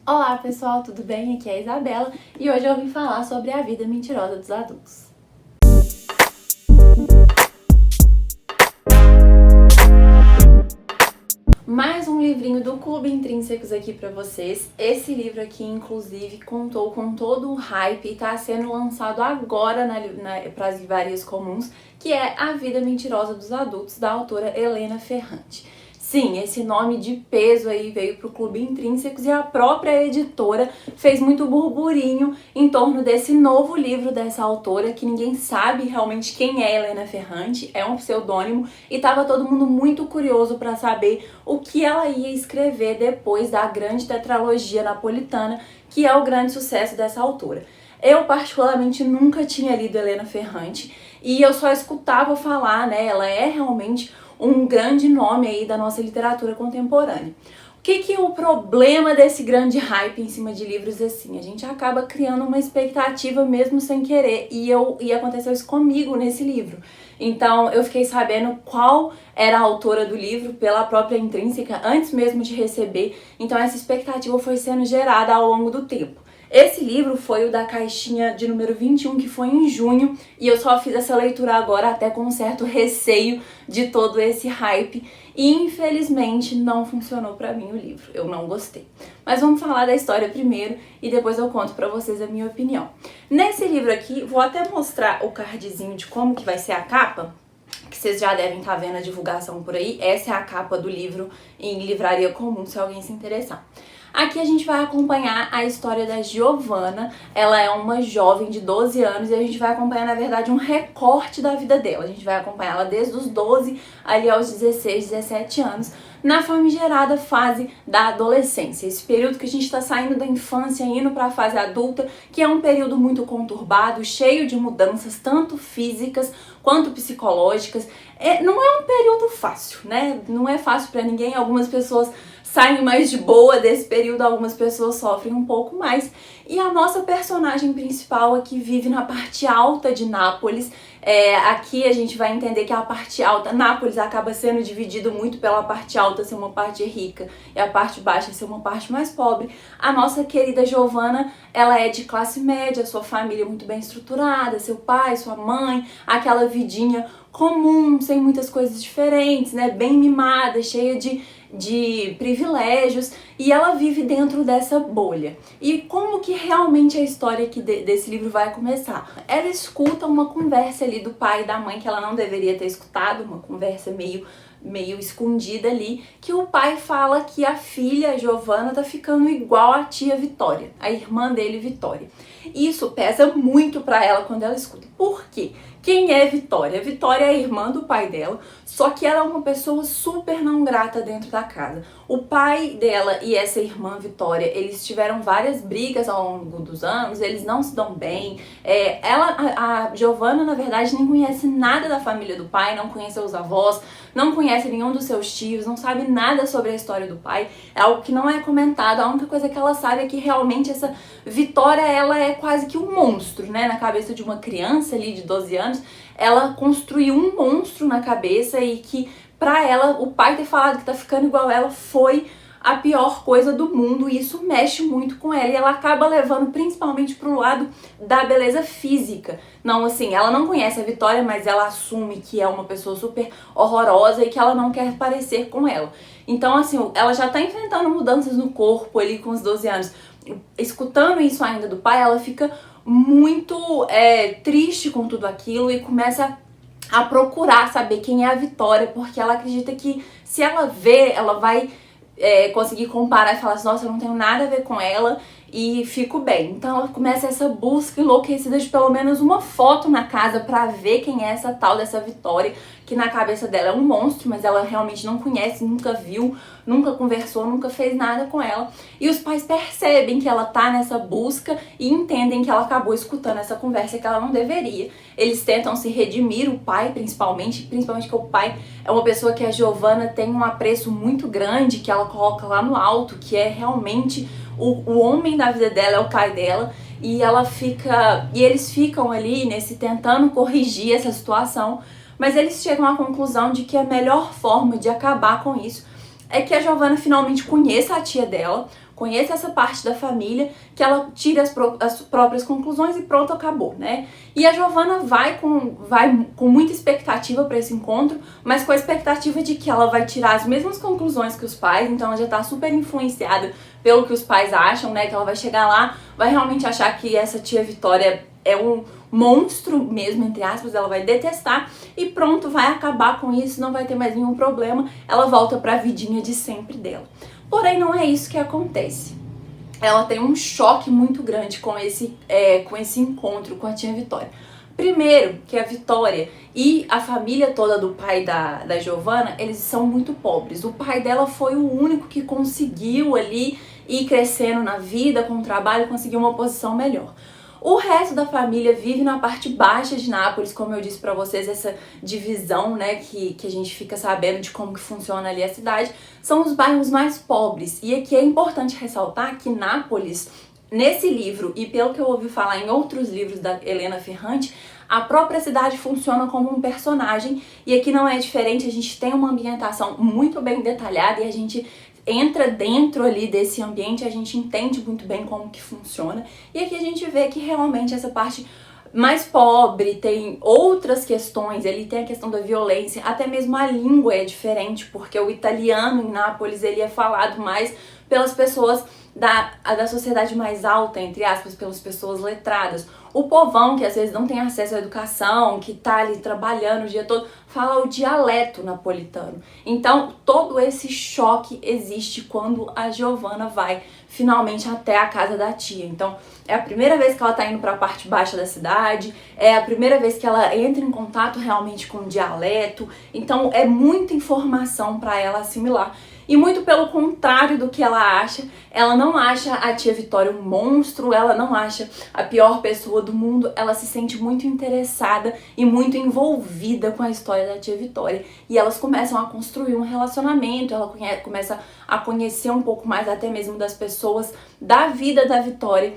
Olá pessoal, tudo bem? Aqui é a Isabela e hoje eu vim falar sobre a vida mentirosa dos adultos. Mais um livrinho do Clube Intrínsecos aqui pra vocês. Esse livro aqui, inclusive, contou com todo o hype e tá sendo lançado agora para as livrarias comuns, que é A Vida Mentirosa dos Adultos, da autora Helena Ferrante. Sim, esse nome de peso aí veio pro Clube Intrínsecos e a própria editora fez muito burburinho em torno desse novo livro dessa autora, que ninguém sabe realmente quem é Helena Ferrante, é um pseudônimo, e tava todo mundo muito curioso para saber o que ela ia escrever depois da grande tetralogia napolitana, que é o grande sucesso dessa autora. Eu, particularmente, nunca tinha lido Helena Ferrante e eu só escutava falar, né? Ela é realmente um grande nome aí da nossa literatura contemporânea. O que é o problema desse grande hype em cima de livros assim? A gente acaba criando uma expectativa mesmo sem querer, e aconteceu isso comigo nesse livro. Então eu fiquei sabendo qual era a autora do livro pela própria Intrínseca antes mesmo de receber, então essa expectativa foi sendo gerada ao longo do tempo. Esse livro foi o da caixinha de número 21, que foi em junho, e eu só fiz essa leitura agora até com um certo receio de todo esse hype, e infelizmente não funcionou pra mim o livro, eu não gostei. Mas vamos falar da história primeiro e depois eu conto pra vocês a minha opinião. Nesse livro aqui, vou até mostrar o cardzinho de como que vai ser a capa, que vocês já devem estar vendo a divulgação por aí. Essa é a capa do livro em livraria comum, se alguém se interessar. Aqui a gente vai acompanhar a história da Giovanna. Ela é uma jovem de 12 anos e a gente vai acompanhar, na verdade, um recorte da vida dela. A gente vai acompanhar ela desde os 12 ali aos 16, 17 anos, na famigerada fase da adolescência. Esse período que a gente está saindo da infância e indo para a fase adulta, que é um período muito conturbado, cheio de mudanças, tanto físicas quanto psicológicas. Não é um período fácil, né? Não é fácil para ninguém. Algumas pessoas saem mais de boa desse período, algumas pessoas sofrem um pouco mais. E a nossa personagem principal aqui vive na parte alta de Nápoles. Aqui a gente vai entender que a parte alta, Nápoles acaba sendo dividido muito pela parte alta ser uma parte rica e a parte baixa ser uma parte mais pobre. A nossa querida Giovanna, ela é de classe média, sua família é muito bem estruturada, seu pai, sua mãe, aquela vidinha comum, sem muitas coisas diferentes, né? Bem mimada, cheia de privilégios, e ela vive dentro dessa bolha. E como que realmente a história aqui desse livro vai começar? Ela escuta uma conversa ali do pai e da mãe que ela não deveria ter escutado, uma conversa meio escondida ali, que o pai fala que a filha, a Giovanna, tá ficando igual a tia Vitória, a irmã dele, Vitória. Isso pesa muito pra ela quando ela escuta. Por quê? Quem é Vitória? Vitória é a irmã do pai dela, só que ela é uma pessoa super não grata dentro da casa. O pai dela e essa irmã Vitória, eles tiveram várias brigas ao longo dos anos, eles não se dão bem. A Giovanna, na verdade, nem conhece nada da família do pai, não conhece os avós, não conhece nenhum dos seus tios, não sabe nada sobre a história do pai. É algo que não é comentado. A única coisa que ela sabe é que realmente essa Vitória, ela é quase que um monstro, né? Na cabeça de uma criança ali de 12 anos, ela construiu um monstro na cabeça, e que pra ela, o pai ter falado que tá ficando igual ela foi a pior coisa do mundo, e isso mexe muito com ela, e ela acaba levando principalmente pro lado da beleza física. Não, assim, ela não conhece a Vitória, mas ela assume que é uma pessoa super horrorosa e que ela não quer parecer com ela. Então, assim, ela já tá enfrentando mudanças no corpo ali com os 12 anos. Escutando isso ainda do pai, ela fica muito triste com tudo aquilo e começa a procurar saber quem é a Vitória, porque ela acredita que se ela vê, ela vai conseguir comparar e falar assim, nossa, eu não tenho nada a ver com ela e fico bem. Então ela começa essa busca enlouquecida de pelo menos uma foto na casa pra ver quem é essa tal dessa Vitória, que na cabeça dela é um monstro, mas ela realmente não conhece, nunca viu, nunca conversou, nunca fez nada com ela. E os pais percebem que ela tá nessa busca e entendem que ela acabou escutando essa conversa que ela não deveria. Eles tentam se redimir, o pai principalmente que o pai é uma pessoa que a Giovanna tem um apreço muito grande, que ela coloca lá no alto, que é realmente o homem da vida dela, é o pai dela, e eles ficam ali tentando corrigir essa situação, mas eles chegam à conclusão de que a melhor forma de acabar com isso é que a Giovanna finalmente conheça a tia dela, conheça essa parte da família, que ela tire as próprias conclusões e pronto, acabou, né? E a Giovanna vai com muita expectativa para esse encontro, mas com a expectativa de que ela vai tirar as mesmas conclusões que os pais, então ela já tá super influenciada pelo que os pais acham, né? Que ela vai chegar lá, vai realmente achar que essa tia Vitória é um monstro mesmo, entre aspas, ela vai detestar e pronto, vai acabar com isso, não vai ter mais nenhum problema, ela volta pra vidinha de sempre dela. Porém, não é isso que acontece. Ela tem um choque muito grande com esse encontro com a tia Vitória. Primeiro, que a Vitória e a família toda do pai da Giovanna, eles são muito pobres. O pai dela foi o único que conseguiu ali ir crescendo na vida, com o trabalho, conseguir uma posição melhor. O resto da família vive na parte baixa de Nápoles, como eu disse pra vocês, essa divisão, né, que a gente fica sabendo de como que funciona ali a cidade, são os bairros mais pobres. E aqui é importante ressaltar que Nápoles, nesse livro, e pelo que eu ouvi falar em outros livros da Elena Ferrante, a própria cidade funciona como um personagem, e aqui não é diferente, a gente tem uma ambientação muito bem detalhada e a gente entra dentro ali desse ambiente, a gente entende muito bem como que funciona. E aqui a gente vê que realmente essa parte mais pobre tem outras questões, ele tem a questão da violência, até mesmo a língua é diferente, porque o italiano em Nápoles ele é falado mais pelas pessoas da sociedade mais alta, entre aspas, pelas pessoas letradas. O povão, que às vezes não tem acesso à educação, que tá ali trabalhando o dia todo, fala o dialeto napolitano. Então, todo esse choque existe quando a Giovanna vai finalmente até a casa da tia. Então, é a primeira vez que ela tá indo para a parte baixa da cidade, é a primeira vez que ela entra em contato realmente com o dialeto. Então, é muita informação para ela assimilar. E muito pelo contrário do que ela acha, ela não acha a tia Vitória um monstro, ela não acha a pior pessoa do mundo, ela se sente muito interessada e muito envolvida com a história da tia Vitória. E elas começam a construir um relacionamento, ela começa a conhecer um pouco mais até mesmo das pessoas da vida da Vitória.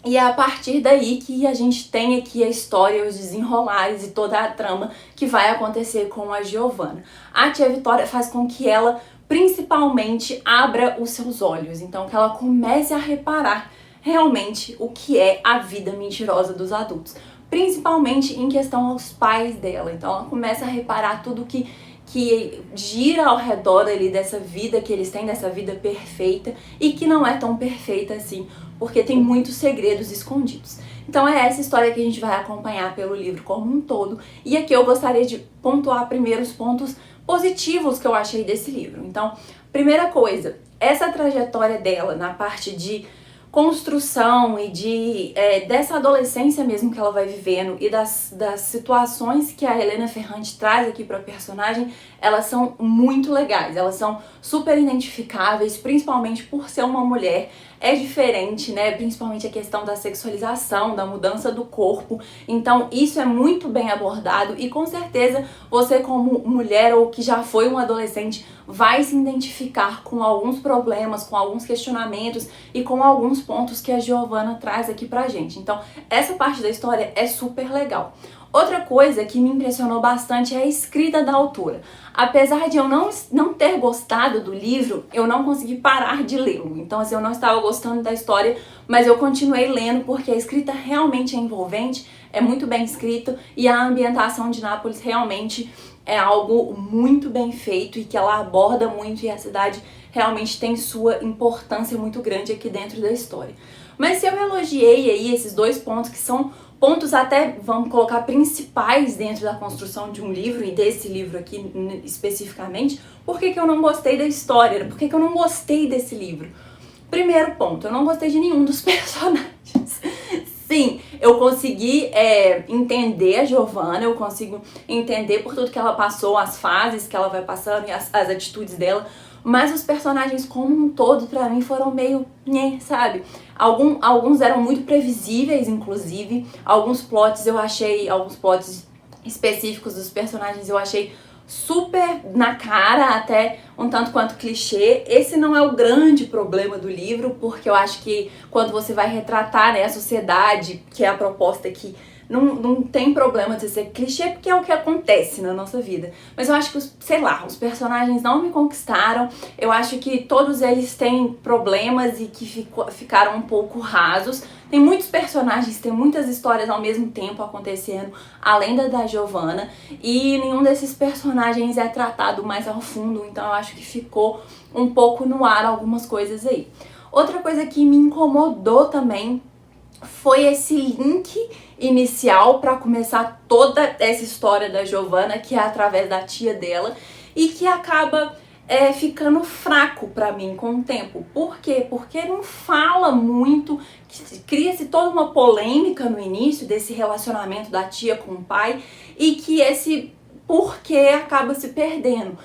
E é a partir daí que a gente tem aqui a história, os desenrolares e toda a trama que vai acontecer com a Giovanna. A tia Vitória faz com que ela principalmente abra os seus olhos, então que ela comece a reparar realmente o que é a vida mentirosa dos adultos, principalmente em questão aos pais dela. Então ela começa a reparar tudo que gira ao redor ali dessa vida que eles têm, dessa vida perfeita e que não é tão perfeita assim, porque tem muitos segredos escondidos. Então é essa história que a gente vai acompanhar pelo livro como um todo, e aqui eu gostaria de pontuar primeiro os pontos positivos que eu achei desse livro. Então, primeira coisa, essa trajetória dela na parte de construção e dessa adolescência mesmo que ela vai vivendo e das situações que a Elena Ferrante traz aqui para a personagem, elas são muito legais, elas são super identificáveis, principalmente por ser uma mulher. É diferente, né? Principalmente a questão da sexualização, da mudança do corpo. Então isso é muito bem abordado e com certeza você como mulher ou que já foi um adolescente vai se identificar com alguns problemas, com alguns questionamentos e com alguns pontos que a Giovanna traz aqui pra gente. Então essa parte da história é super legal. Outra coisa que me impressionou bastante é a escrita da autora. Apesar de eu não ter gostado do livro, eu não consegui parar de lê-lo. Então, assim, eu não estava gostando da história, mas eu continuei lendo porque a escrita realmente é envolvente, é muito bem escrito e a ambientação de Nápoles realmente é algo muito bem feito e que ela aborda muito e a cidade realmente tem sua importância muito grande aqui dentro da história. Mas se eu elogiei aí esses dois pontos que são pontos até, vamos colocar, principais dentro da construção de um livro e desse livro aqui especificamente, por que eu não gostei da história? Por que eu não gostei desse livro? Primeiro ponto, eu não gostei de nenhum dos personagens. Sim, eu consegui entender a Giovanna, eu consigo entender por tudo que ela passou, as fases que ela vai passando e as atitudes dela, mas os personagens como um todo, pra mim, foram meio, sabe? Alguns eram muito previsíveis, inclusive. Alguns plots específicos dos personagens eu achei super na cara, até um tanto quanto clichê. Esse não é o grande problema do livro, porque eu acho que quando você vai retratar, né, a sociedade, que é a proposta aqui não tem problema de ser clichê, porque é o que acontece na nossa vida. Mas eu acho que, sei lá, os personagens não me conquistaram. Eu acho que todos eles têm problemas e que ficaram um pouco rasos. Tem muitos personagens, tem muitas histórias ao mesmo tempo acontecendo, além da Giovanna, e nenhum desses personagens é tratado mais ao fundo, então eu acho que ficou um pouco no ar algumas coisas aí. Outra coisa que me incomodou também foi esse link inicial para começar toda essa história da Giovanna, que é através da tia dela, e que acaba ficando fraco pra mim com o tempo. Por quê? Porque não fala muito, cria-se toda uma polêmica no início desse relacionamento da tia com o pai, e que esse porquê acaba se perdendo.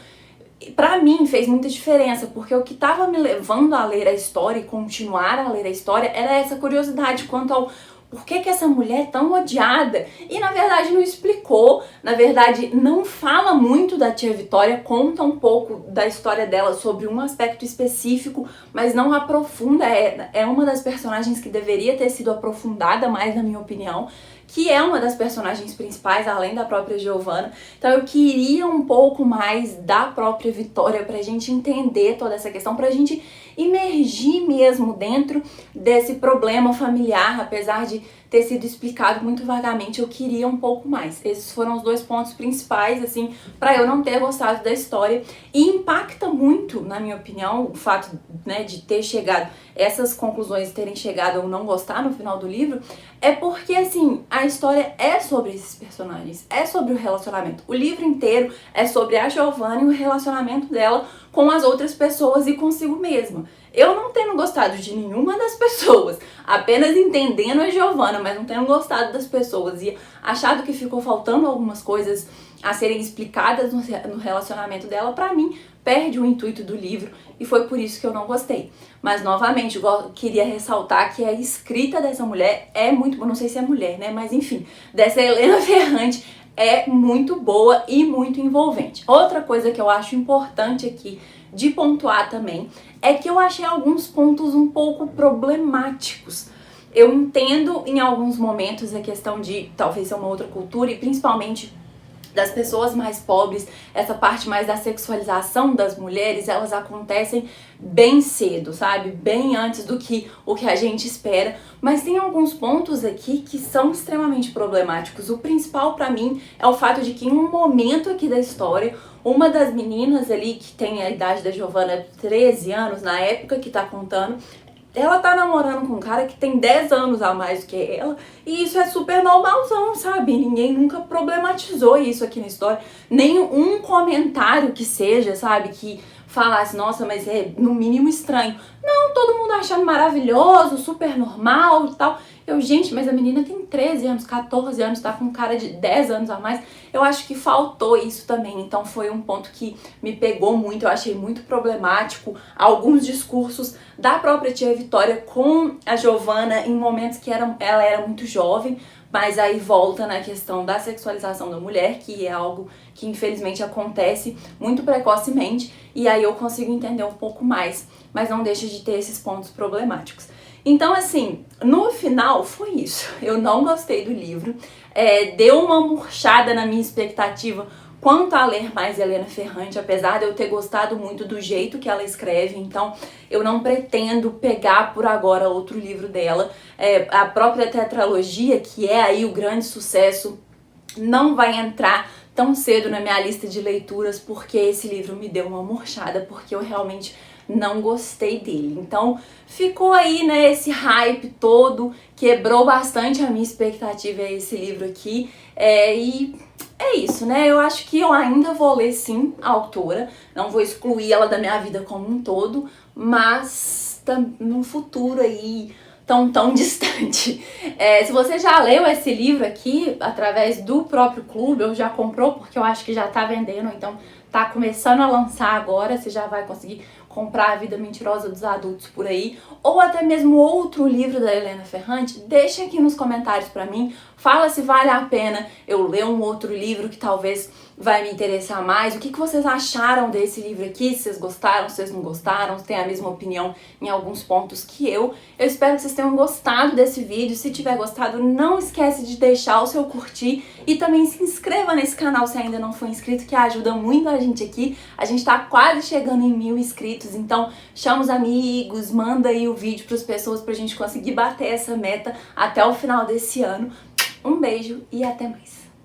Pra mim fez muita diferença, porque o que tava me levando a ler a história e continuar a ler a história era essa curiosidade quanto ao por que essa mulher é tão odiada. E na verdade não explicou, na verdade não fala muito da tia Vitória, conta um pouco da história dela sobre um aspecto específico, mas não aprofunda. É uma das personagens que deveria ter sido aprofundada mais, na minha opinião, que é uma das personagens principais, além da própria Giovanna. Então eu queria um pouco mais da própria Vitória pra gente entender toda essa questão, pra gente imergir mesmo dentro desse problema familiar, apesar de ter sido explicado muito vagamente, eu queria um pouco mais. Esses foram os dois pontos principais, assim, pra eu não ter gostado da história. E impacta muito, na minha opinião, o fato, né, de ter chegado, essas conclusões terem chegado a eu não gostar no final do livro, é porque, assim, a história é sobre esses personagens, é sobre o relacionamento. O livro inteiro é sobre a Giovanna e o relacionamento dela com as outras pessoas e consigo mesma. Eu não tendo gostado de nenhuma das pessoas, apenas entendendo a Giovanna, mas não tendo gostado das pessoas e achado que ficou faltando algumas coisas a serem explicadas no relacionamento dela, pra mim, perde o intuito do livro e foi por isso que eu não gostei. Mas, novamente, eu queria ressaltar que a escrita dessa mulher é muito boa, não sei se é mulher, né, mas enfim, dessa Helena Ferrante é muito boa e muito envolvente. Outra coisa que eu acho importante aqui de pontuar também é que eu achei alguns pontos um pouco problemáticos. Eu entendo em alguns momentos a questão de talvez ser uma outra cultura e principalmente das pessoas mais pobres, essa parte mais da sexualização das mulheres, elas acontecem bem cedo, sabe? Bem antes do que o que a gente espera. Mas tem alguns pontos aqui que são extremamente problemáticos. O principal pra mim é o fato de que em um momento aqui da história, uma das meninas ali que tem a idade da Giovanna, 13 anos, na época que tá contando, ela tá namorando com um cara que tem 10 anos a mais do que ela, e isso é super normalzão, sabe? Ninguém nunca problematizou isso aqui na história. Nem um comentário que seja, sabe? Que falasse, nossa, mas é no mínimo estranho. Não, todo mundo achando maravilhoso, super normal e tal. Eu, gente, mas a menina tem 13 anos, 14 anos, tá com um cara de 10 anos a mais. Eu acho que faltou isso também, então foi um ponto que me pegou muito, eu achei muito problemático. Alguns discursos da própria tia Vitória com a Giovanna em momentos que ela era muito jovem, mas aí volta na questão da sexualização da mulher, que é algo que infelizmente acontece muito precocemente, e aí eu consigo entender um pouco mais, mas não deixa de ter esses pontos problemáticos. Então, assim, no final foi isso. Eu não gostei do livro, deu uma murchada na minha expectativa quanto a ler mais Helena Ferrante, apesar de eu ter gostado muito do jeito que ela escreve, então eu não pretendo pegar por agora outro livro dela. A própria tetralogia, que é aí o grande sucesso, não vai entrar tão cedo na minha lista de leituras, porque esse livro me deu uma murchada, porque eu realmente não gostei dele. Então ficou aí, né, esse hype todo, quebrou bastante a minha expectativa esse livro aqui, e é isso, né? Eu acho que eu ainda vou ler sim a autora, não vou excluir ela da minha vida como um todo, mas no futuro aí tão distante. Se você já leu esse livro aqui através do próprio clube, ou já comprou, porque eu acho que já tá vendendo, então tá começando a lançar agora, você já vai conseguir comprar A Vida Mentirosa dos Adultos por aí, ou até mesmo outro livro da Helena Ferrante, deixa aqui nos comentários pra mim, fala se vale a pena eu ler um outro livro que talvez vai me interessar mais, o que vocês acharam desse livro aqui, se vocês gostaram, se vocês não gostaram, se tem a mesma opinião em alguns pontos que eu. Eu espero que vocês tenham gostado desse vídeo. Se tiver gostado, não esquece de deixar o seu curtir e também se inscreva nesse canal se ainda não for inscrito, que ajuda muito a gente aqui. A gente tá quase chegando em 1000 inscritos, então chama os amigos, manda aí o vídeo para as pessoas pra gente conseguir bater essa meta até o final desse ano. Um beijo e até mais!